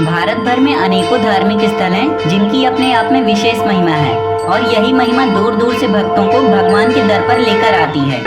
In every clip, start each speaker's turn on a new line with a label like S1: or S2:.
S1: भारत भर में अनेकों धार्मिक स्थल हैं जिनकी अपने आप में विशेष महिमा है और यही महिमा दूर दूर से भक्तों को भगवान के दर पर लेकर आती है।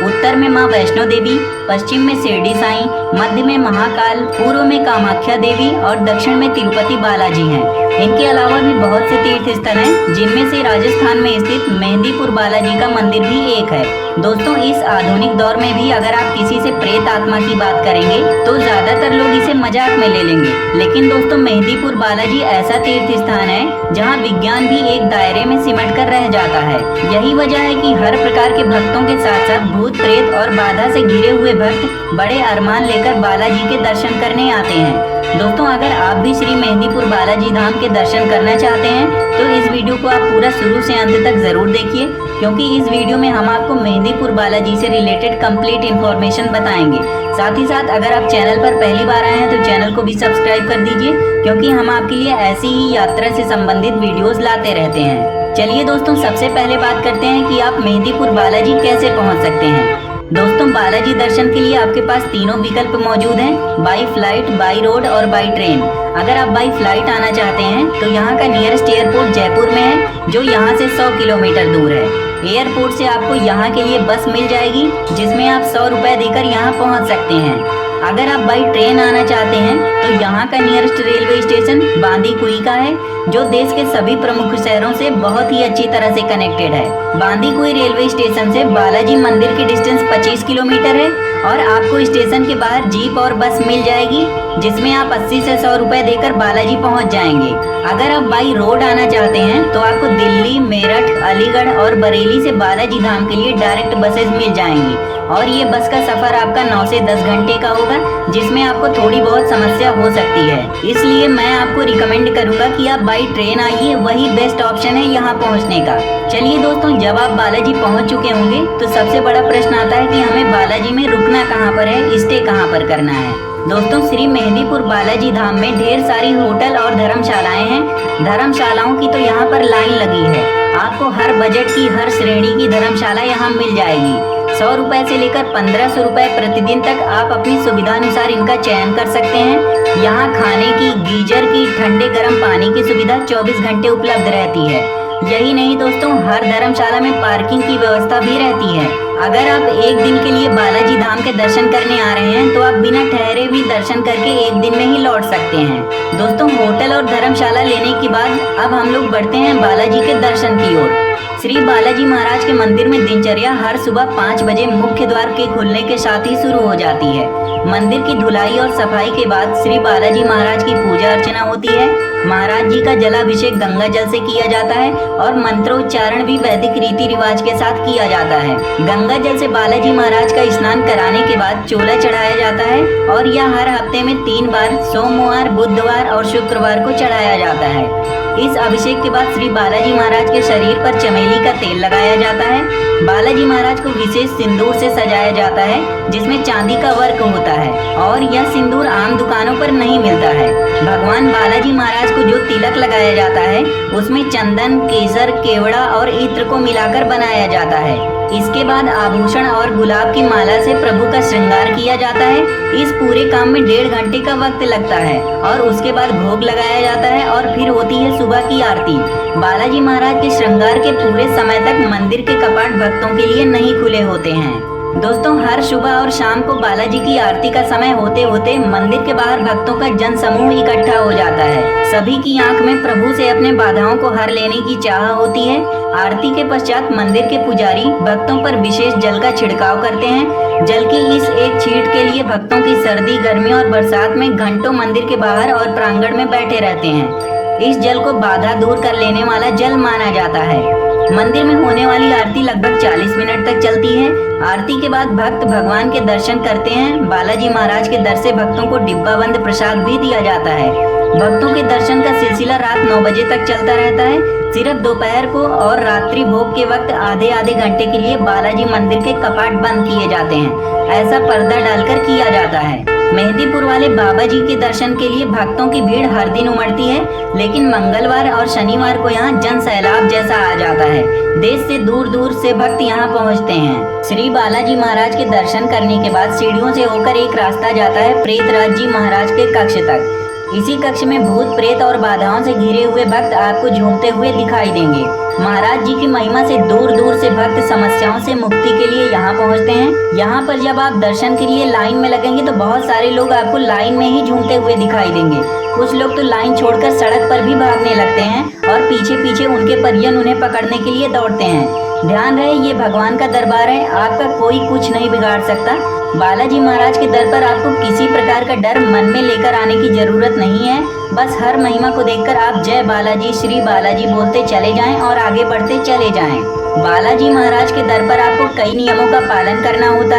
S1: उत्तर में मां वैष्णो देवी, पश्चिम में शिरडी साईं, मध्य में महाकाल, पूर्व में कामाख्या देवी और दक्षिण में तिरुपति बालाजी हैं। इनके अलावा भी बहुत से तीर्थ स्थल हैं जिनमें से राजस्थान में स्थित मेहंदीपुर बालाजी का मंदिर भी एक है। दोस्तों, इस आधुनिक दौर में भी अगर आप किसी से प्रेत आत्मा की बात करेंगे तो ज्यादातर लोग इसे मजाक में ले लेंगे, लेकिन दोस्तों मेहंदीपुर बालाजी ऐसा तीर्थ स्थान है जहां विज्ञान भी एक दायरे में सिमट कर रह जाता है। यही वजह है कि हर प्रकार के भक्तों के साथ साथ भूत प्रेत और बाधा से घिरे हुए भक्त बड़े अरमान लेकर बालाजी के दर्शन करने आते हैं। दोस्तों, अगर आप भी श्री मेहंदीपुर बालाजी धाम के दर्शन करना चाहते हैं तो इस वीडियो को आप पूरा शुरू से अंत तक जरूर देखिए, क्योंकि इस वीडियो में हम आपको मेहंदीपुर बालाजी से रिलेटेड कंप्लीट इन्फॉर्मेशन बताएंगे। साथ ही साथ अगर आप चैनल पर पहली बार आए हैं तो चैनल को भी सब्सक्राइब कर दीजिए, क्योंकि हम आपके लिए ऐसी ही यात्रा से संबंधित वीडियोस लाते रहते हैं। चलिए दोस्तों, सबसे पहले बात करते हैं कि आप मेहंदीपुर बालाजी कैसे पहुंच सकते हैं। दोस्तों, बालाजी दर्शन के लिए आपके पास तीनों विकल्प मौजूद हैं, बाई फ्लाइट, बाई रोड और बाई ट्रेन। अगर आप बाई फ्लाइट आना चाहते हैं तो यहाँ का नियरेस्ट एयरपोर्ट जयपुर में है, जो यहाँ से 100 किलोमीटर दूर है। एयरपोर्ट से आपको यहाँ के लिए बस मिल जाएगी, जिसमें आप 100 रुपए देकर यहाँ पहुँच सकते हैं। अगर आप बाई ट्रेन आना चाहते हैं तो यहाँ का नियरेस्ट रेलवे स्टेशन बांदीकुई का है, जो देश के सभी प्रमुख शहरों से बहुत ही अच्छी तरह से कनेक्टेड है। बांदीकुई रेलवे स्टेशन से बालाजी मंदिर की डिस्टेंस 25 किलोमीटर है और आपको स्टेशन के बाहर जीप और बस मिल जाएगी, जिसमें आप 80 से 100 रुपए देकर बालाजी पहुंच जाएंगे। अगर आप बाई रोड आना चाहते हैं तो आपको दिल्ली, मेरठ, अलीगढ़ और बरेली से बालाजी धाम के लिए डायरेक्ट बसेज मिल जाएंगी और ये बस का सफर आपका 9 से 10 घंटे का होगा, जिसमें आपको थोड़ी बहुत समस्या हो सकती है। इसलिए मैं आपको रिकमेंड करूंगा कि आप बाई ट्रेन आइए, वही बेस्ट ऑप्शन है यहाँ पहुँचने का। चलिए दोस्तों, जब आप बालाजी पहुँच चुके होंगे तो सबसे बड़ा प्रश्न आता है कि हमें बालाजी में रुकना कहाँ पर है, स्टे कहाँ पर करना है। दोस्तों, श्री मेहंदीपुर बालाजी धाम में ढेर सारी होटल और धर्मशालाएं हैं। धर्मशालाओं की तो यहाँ पर लाइन लगी है। आपको हर बजट की, हर श्रेणी की धर्मशाला यहाँ मिल जाएगी। 100 रुपए से लेकर 1500 रुपए प्रतिदिन तक आप अपनी सुविधानुसार इनका चयन कर सकते हैं। यहाँ खाने की, गीजर की, ठंडे गर्म पानी की सुविधा 24 घंटे उपलब्ध रहती है। यही नहीं दोस्तों, हर धर्मशाला में पार्किंग की व्यवस्था भी रहती है। अगर आप एक दिन के लिए बालाजी धाम के दर्शन करने आ रहे हैं तो आप बिना ठहरे भी दर्शन करके एक दिन में ही लौट सकते हैं। दोस्तों, होटल और धर्मशाला लेने के बाद अब हम लोग बढ़ते हैं बालाजी के दर्शन की ओर। श्री बालाजी महाराज के मंदिर में दिनचर्या हर सुबह 5 बजे मुख्य द्वार के खुलने के साथ ही शुरू हो जाती है। मंदिर की धुलाई और सफाई के बाद श्री बालाजी महाराज की पूजा अर्चना होती है। महाराज जी का जलाभिषेक गंगा जल से किया जाता है और मंत्रोच्चारण भी वैदिक रीति रिवाज के साथ किया जाता है। गंगा जल से बालाजी महाराज का स्नान कराने के बाद चोला चढ़ाया जाता है और यह हर हफ्ते में 3 बार सोमवार, बुधवार और शुक्रवार को चढ़ाया जाता है। इस अभिषेक के बाद श्री बालाजी महाराज के शरीर पर चमेली का तेल लगाया जाता है। बालाजी महाराज को विशेष सिंदूर से सजाया जाता है, जिसमें चांदी का वर्क होता है और यह सिंदूर आम दुकानों पर नहीं मिलता है। भगवान बालाजी महाराज को जो तिलक लगाया जाता है उसमें चंदन, केसर, केवड़ा और इत्र को मिलाकर बनाया जाता है। इसके बाद आभूषण और गुलाब की माला से प्रभु का श्रृंगार किया जाता है। इस पूरे काम में 1.5 घंटे का वक्त लगता है और उसके बाद भोग लगाया जाता है और फिर होती है सुबह की आरती। बालाजी महाराज के श्रृंगार के पूरे समय तक मंदिर के कपाट भक्तों के लिए नहीं खुले होते हैं। दोस्तों, हर सुबह और शाम को बालाजी की आरती का समय होते होते मंदिर के बाहर भक्तों का जन समूह इकट्ठा हो जाता है। सभी की आंख में प्रभु से अपने बाधाओं को हर लेने की चाह होती है। आरती के पश्चात मंदिर के पुजारी भक्तों पर विशेष जल का छिड़काव करते हैं। जल की इस एक छींट के लिए भक्तों की सर्दी, गर्मी और बरसात में घंटों मंदिर के बाहर और प्रांगण में बैठे रहते हैं। इस जल को बाधा दूर कर लेने वाला जल माना जाता है। मंदिर में होने वाली आरती लगभग 40 मिनट तक चलती है। आरती के बाद भक्त भगवान के दर्शन करते हैं। बालाजी महाराज के दर से भक्तों को डिब्बा बंद प्रसाद भी दिया जाता है। भक्तों के दर्शन का सिलसिला रात 9 बजे तक चलता रहता है। सिर्फ दोपहर को और रात्रि भोग के वक्त आधे आधे घंटे के लिए बालाजी मंदिर के कपाट बंद किए जाते हैं। ऐसा पर्दा डालकर किया जाता है। मेहंदीपुर वाले बाबा जी के दर्शन के लिए भक्तों की भीड़ हर दिन उमड़ती है, लेकिन मंगलवार और शनिवार को यहाँ जन सैलाब जैसा आ जाता है। देश से दूर दूर से भक्त यहाँ पहुँचते हैं। श्री बालाजी महाराज के दर्शन करने के बाद सीढ़ियों से होकर एक रास्ता जाता है प्रेतराज जी महाराज के कक्ष तक। इसी कक्ष में भूत प्रेत और बाधाओं से घिरे हुए भक्त आपको झूमते हुए दिखाई देंगे। महाराज जी की महिमा से दूर दूर से भक्त समस्याओं से मुक्ति के लिए यहाँ पहुँचते हैं। यहाँ पर जब आप दर्शन के लिए लाइन में लगेंगे तो बहुत सारे लोग आपको लाइन में ही झूमते हुए दिखाई देंगे। कुछ लोग तो लाइन छोड़कर सड़क पर भी भागने लगते हैं और पीछे पीछे उनके परिजन उन्हें पकड़ने के लिए दौड़ते हैं। ध्यान रहे, ये भगवान का दरबार है, आपका कोई कुछ नहीं बिगाड़ सकता। बालाजी महाराज के दर पर आपको किसी प्रकार का डर मन में लेकर आने की जरूरत नहीं है। बस हर महिमा को देखकर आप जय बालाजी, श्री बालाजी बोलते चले जाएं और आगे बढ़ते चले जाएं। बालाजी महाराज के दर पर आपको कई नियमों का पालन करना होता है।